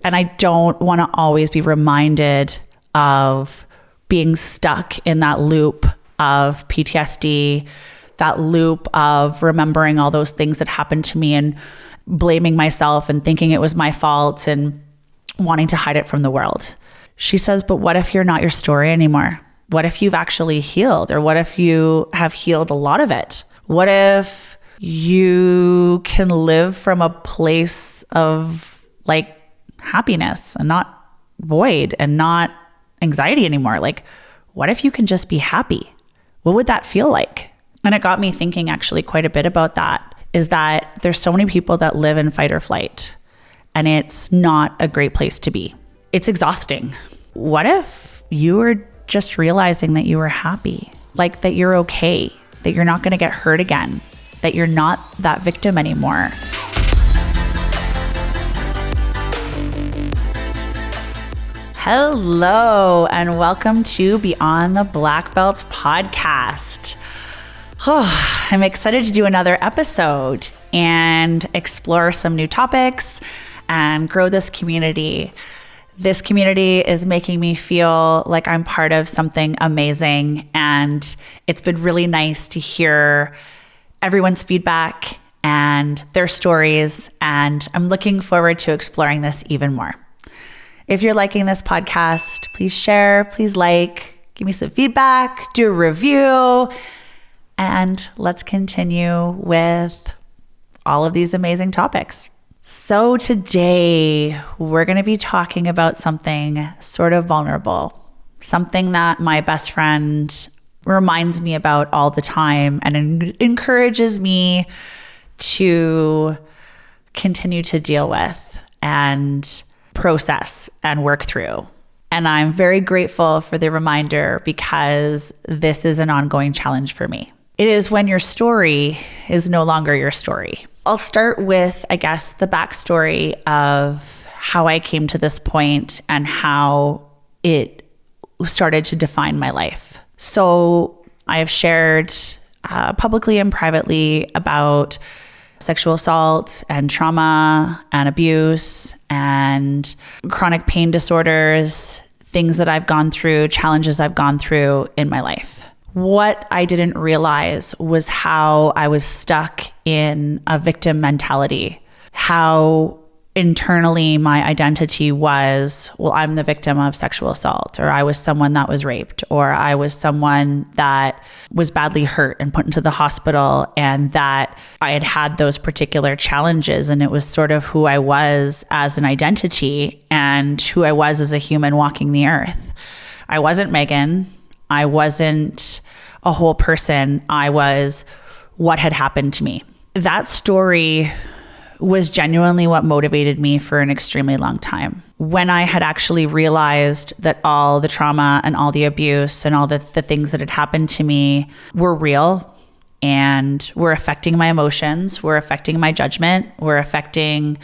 And I don't want to always be reminded of being stuck in that loop of PTSD, that loop of remembering all those things that happened to me and blaming myself and thinking it was my fault and wanting to hide it from the world. She says, but what if you're not your story anymore? What if you've actually healed? Or what if you have healed a lot of it? What if you can live from a place of like happiness and not void and not anxiety anymore? Like, what if you can just be happy? What would that feel like? And it got me thinking actually quite a bit about that, is that there's so many people that live in fight or flight, and it's not a great place to be. It's exhausting. What if you were just realizing that you were happy, like that you're okay, that you're not going to get hurt again, that you're not that victim anymore? Hello, and welcome to Beyond the Black Belts podcast. I'm excited to do another episode and explore some new topics and grow this community. This community is making me feel like I'm part of something amazing, and it's been really nice to hear everyone's feedback and their stories, and I'm looking forward to exploring this even more. If you're liking this podcast, please share, please like, give me some feedback, do a review, and let's continue with all of these amazing topics. So today we're going to be talking about something sort of vulnerable, something that my best friend reminds me about all the time and encourages me to continue to deal with and process and work through. And I'm very grateful for the reminder, because this is an ongoing challenge for me. It is when your story is no longer your story. I'll start with, I guess, the backstory of how I came to this point and how it started to define my life. So I have shared publicly and privately about sexual assault and trauma and abuse and chronic pain disorders, things that I've gone through, challenges I've gone through in my life. What I didn't realize was how I was stuck in a victim mentality, how internally my identity was, well, I'm the victim of sexual assault, or I was someone that was raped, or I was someone that was badly hurt and put into the hospital, and that I had had those particular challenges, and it was sort of who I was as an identity and who I was as a human walking the earth. I wasn't Maeghen. I wasn't a whole person. I was what had happened to me. That story was genuinely what motivated me for an extremely long time. When I had actually realized that all the trauma and all the abuse and all the things that had happened to me were real and were affecting my emotions, were affecting my judgment, were affecting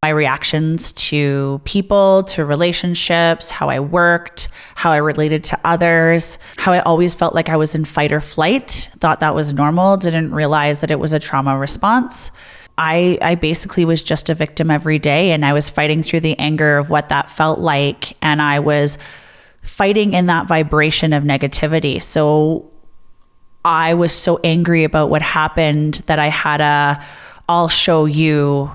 my reactions to people, to relationships, how I worked, how I related to others, how I always felt like I was in fight or flight, thought that was normal, didn't realize that it was a trauma response. I basically was just a victim every day, and I was fighting through the anger of what that felt like, and I was fighting in that vibration of negativity. So I was so angry about what happened that I had a, I'll show you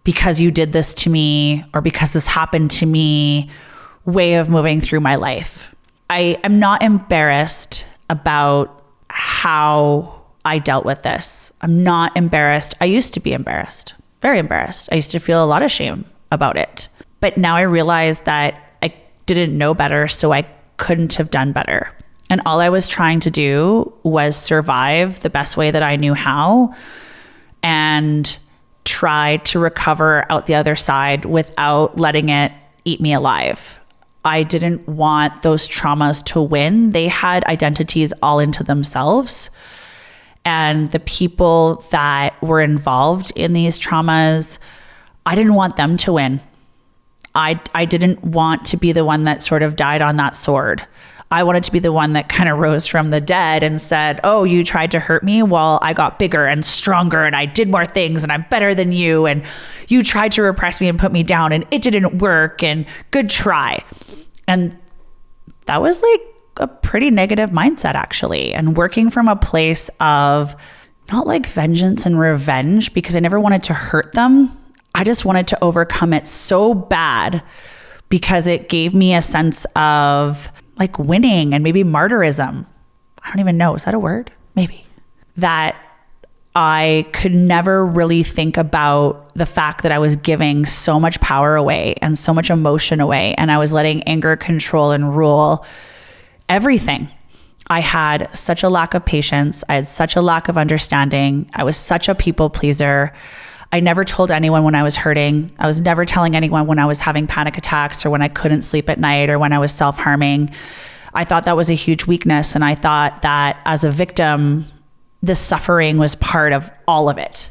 because you did this to me, or because this happened to me, way of moving through my life. I'm not embarrassed about how I dealt with this. I'm not embarrassed. I used to be embarrassed, very embarrassed. I used to feel a lot of shame about it. But now I realize that I didn't know better, so I couldn't have done better. And all I was trying to do was survive the best way that I knew how and try to recover out the other side without letting it eat me alive. I didn't want those traumas to win. They had identities all into themselves. And the people that were involved in these traumas, I didn't want them to win. I didn't want to be the one that sort of died on that sword. I wanted to be the one that kind of rose from the dead and said, oh, you tried to hurt me? Well, I got bigger and stronger and I did more things and I'm better than you. And you tried to repress me and put me down and it didn't work and good try. And that was like a pretty negative mindset, actually. And working from a place of not like vengeance and revenge, because I never wanted to hurt them. I just wanted to overcome it so bad because it gave me a sense of like winning and maybe martyrism. I don't even know. Is that a word? Maybe. That I could never really think about the fact that I was giving so much power away and so much emotion away. And I was letting anger control and rule everything. I had such a lack of patience. I had such a lack of understanding. I was such a people pleaser. I never told anyone when I was hurting. I was never telling anyone when I was having panic attacks or when I couldn't sleep at night or when I was self-harming. I thought that was a huge weakness. And I thought that as a victim, this suffering was part of all of it.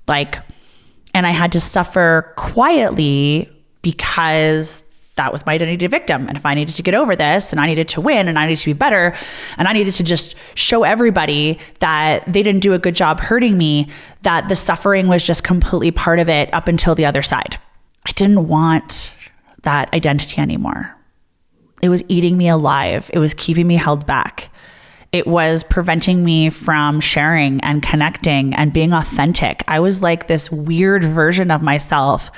And I had to suffer quietly because that was my identity of victim. And if I needed to get over this and I needed to win and I needed to be better and I needed to just show everybody that they didn't do a good job hurting me, that the suffering was just completely part of it up until the other side. I didn't want that identity anymore. It was eating me alive. It was keeping me held back. It was preventing me from sharing and connecting and being authentic. I was like this weird version of myself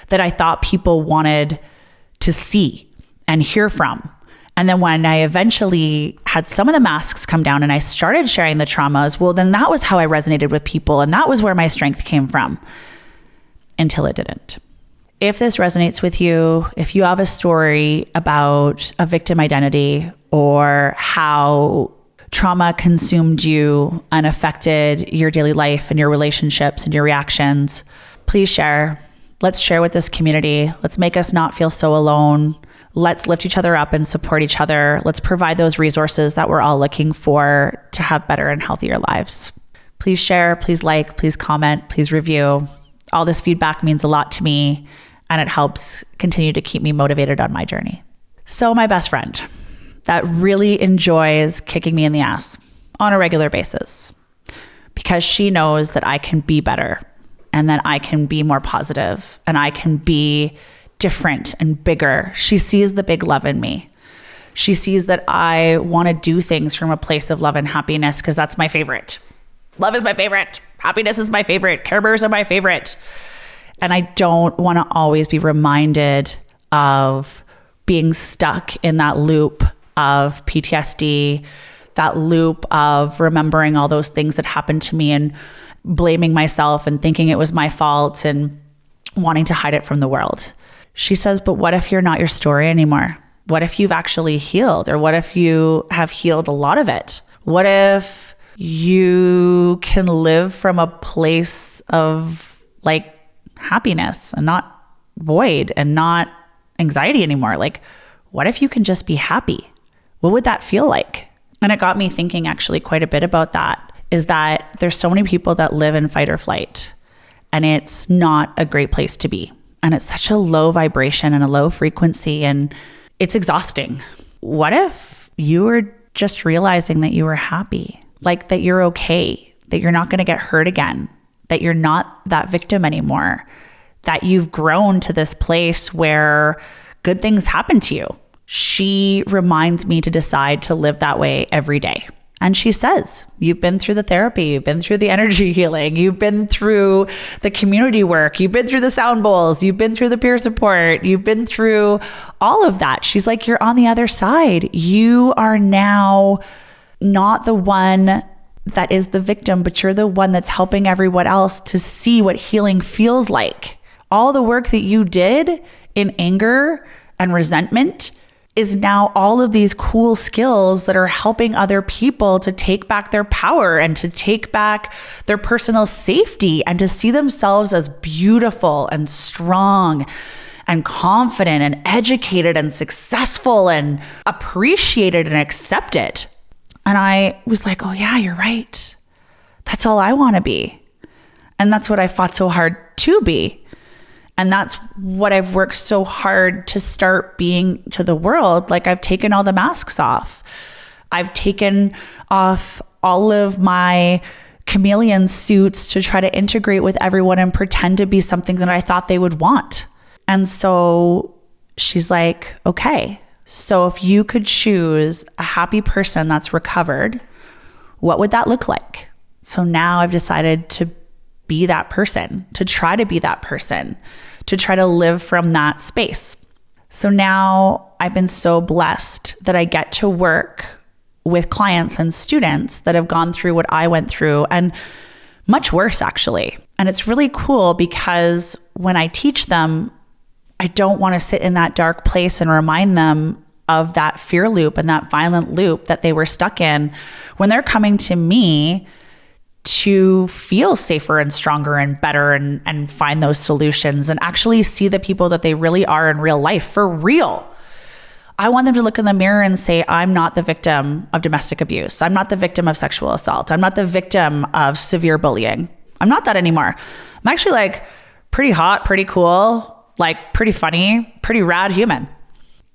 that I thought people wanted to see and hear from. And then when I eventually had some of the masks come down and I started sharing the traumas, well, then that was how I resonated with people. And that was where my strength came from until it didn't. If this resonates with you, if you have a story about a victim identity or how trauma consumed you and affected your daily life and your relationships and your reactions, please share. Let's share with this community. Let's make us not feel so alone. Let's lift each other up and support each other. Let's provide those resources that we're all looking for to have better and healthier lives. Please share, please like, please comment, please review. All this feedback means a lot to me and it helps continue to keep me motivated on my journey. So my best friend that really enjoys kicking me in the ass on a regular basis because she knows that I can be better and that I can be more positive and I can be different and bigger. She sees the big love in me. She sees that I want to do things from a place of love and happiness because that's my favorite. Love is my favorite. Happiness is my favorite. Care Bears are my favorite. And I don't want to always be reminded of being stuck in that loop of PTSD, that loop of remembering all those things that happened to me and blaming myself and thinking it was my fault and wanting to hide it from the world. She says, but what if you're not your story anymore? What if you've actually healed? Or what if you have healed a lot of it? What if you can live from a place of like happiness and not void and not anxiety anymore? Like, what if you can just be happy? What would that feel like? And it got me thinking actually quite a bit about that, is that there's so many people that live in fight or flight and it's not a great place to be. And it's such a low vibration and a low frequency and it's exhausting. What if you were just realizing that you were happy, like that you're okay, that you're not going to get hurt again, that you're not that victim anymore, that you've grown to this place where good things happen to you? She reminds me to decide to live that way every day. And she says, you've been through the therapy, you've been through the energy healing, you've been through the community work, you've been through the sound bowls, you've been through the peer support, you've been through all of that. She's like, you're on the other side. You are now not the one that is the victim, but you're the one that's helping everyone else to see what healing feels like. All the work that you did in anger and resentment is now all of these cool skills that are helping other people to take back their power and to take back their personal safety and to see themselves as beautiful and strong and confident and educated and successful and appreciated and accepted. And I was like, oh yeah, you're right. That's all I want to be. And that's what I fought so hard to be. And that's what I've worked so hard to start being to the world. Like, I've taken all the masks off. I've taken off all of my chameleon suits to try to integrate with everyone and pretend to be something that I thought they would want. And so she's like, okay, so if you could choose a happy person that's recovered, what would that look like? So now I've decided to be that person, to try to be that person, to try to live from that space. So now I've been so blessed that I get to work with clients and students that have gone through what I went through, and much worse, actually. And it's really cool because when I teach them, I don't want to sit in that dark place and remind them of that fear loop and that violent loop that they were stuck in. When they're coming to me to feel safer and stronger and better and find those solutions and actually see the people that they really are in real life, for real. I want them to look in the mirror and say, I'm not the victim of domestic abuse. I'm not the victim of sexual assault. I'm not the victim of severe bullying. I'm not that anymore. I'm actually like pretty hot, pretty cool, like pretty funny, pretty rad human.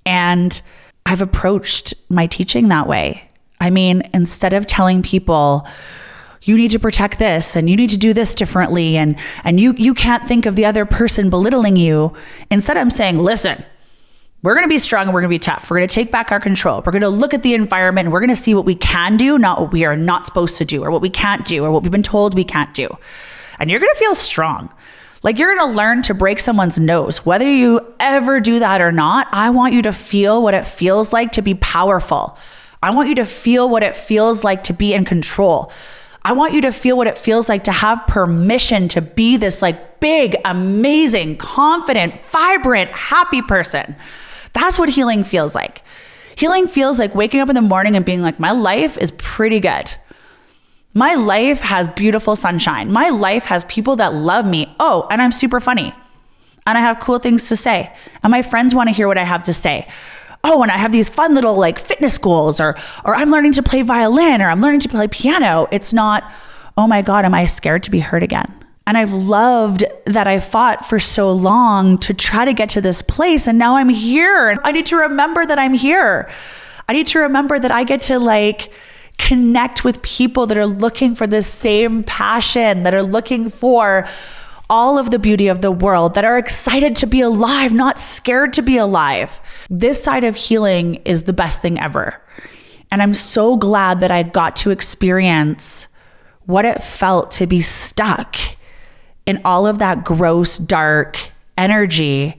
And I've approached my teaching that way. I mean, instead of telling people, you need to protect this and you need to do this differently and you can't think of the other person belittling you. Instead, I'm saying, listen, we're going to be strong and we're going to be tough. We're going to take back our control. We're going to look at the environment and we're going to see what we can do, not what we are not supposed to do or what we can't do or what we've been told we can't do. And you're going to feel strong. Like, you're going to learn to break someone's nose. Whether you ever do that or not, I want you to feel what it feels like to be powerful. I want you to feel what it feels like to be in control. I want you to feel what it feels like to have permission to be this like big, amazing, confident, vibrant, happy person. That's what healing feels like. Healing feels like waking up in the morning and being like, my life is pretty good. My life has beautiful sunshine. My life has people that love me. Oh, and I'm super funny. And I have cool things to say. And my friends want to hear what I have to say. Oh, and I have these fun little like fitness goals, or I'm learning to play violin, or I'm learning to play piano. It's not, oh my God, am I scared to be hurt again? And I've loved that I fought for so long to try to get to this place. And now I'm here. I need to remember that I'm here. I need to remember that I get to like connect with people that are looking for the same passion, that are looking for all of the beauty of the world, that are excited to be alive, not scared to be alive. This side of healing is the best thing ever. And I'm so glad that I got to experience what it felt to be stuck in all of that gross, dark energy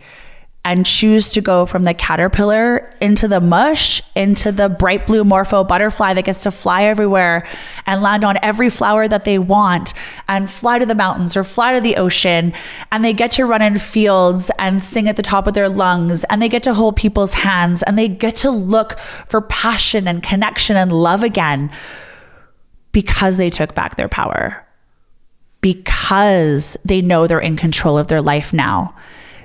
and choose to go from the caterpillar into the mush, into the bright blue morpho butterfly that gets to fly everywhere and land on every flower that they want and fly to the mountains or fly to the ocean. And they get to run in fields and sing at the top of their lungs, and they get to hold people's hands, and they get to look for passion and connection and love again because they took back their power, because they know they're in control of their life now.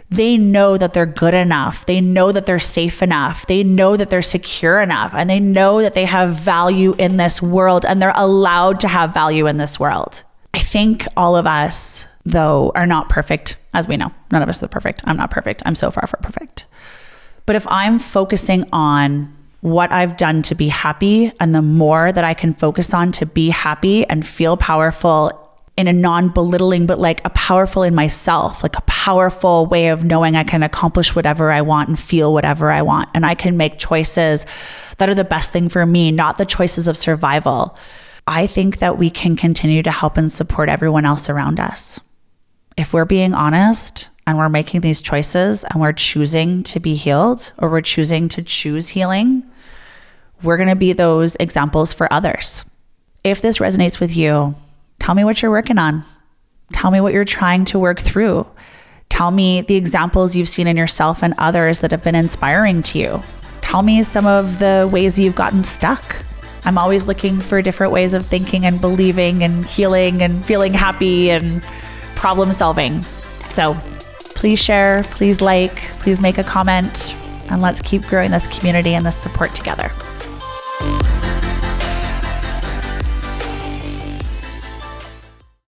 They know that they're good enough. They know that they're safe enough. They know that they're secure enough, and they know that they have value in this world, and they're allowed to have value in this world. I think all of us, though, are not perfect. As we know, none of us are perfect. I'm not perfect. I'm so far from perfect. But if I'm focusing on what I've done to be happy, and the more that I can focus on to be happy and feel powerful in a non-belittling, but like a powerful in myself, like a powerful way of knowing I can accomplish whatever I want and feel whatever I want. And I can make choices that are the best thing for me, not the choices of survival. I think that we can continue to help and support everyone else around us. If we're being honest and we're making these choices and we're choosing to be healed, or we're choosing to choose healing, we're going to be those examples for others. If this resonates with you, tell me what you're working on. Tell me what you're trying to work through. Tell me the examples you've seen in yourself and others that have been inspiring to you. Tell me some of the ways you've gotten stuck. I'm always looking for different ways of thinking and believing and healing and feeling happy and problem solving. So please share, please like, please make a comment, and let's keep growing this community and this support together.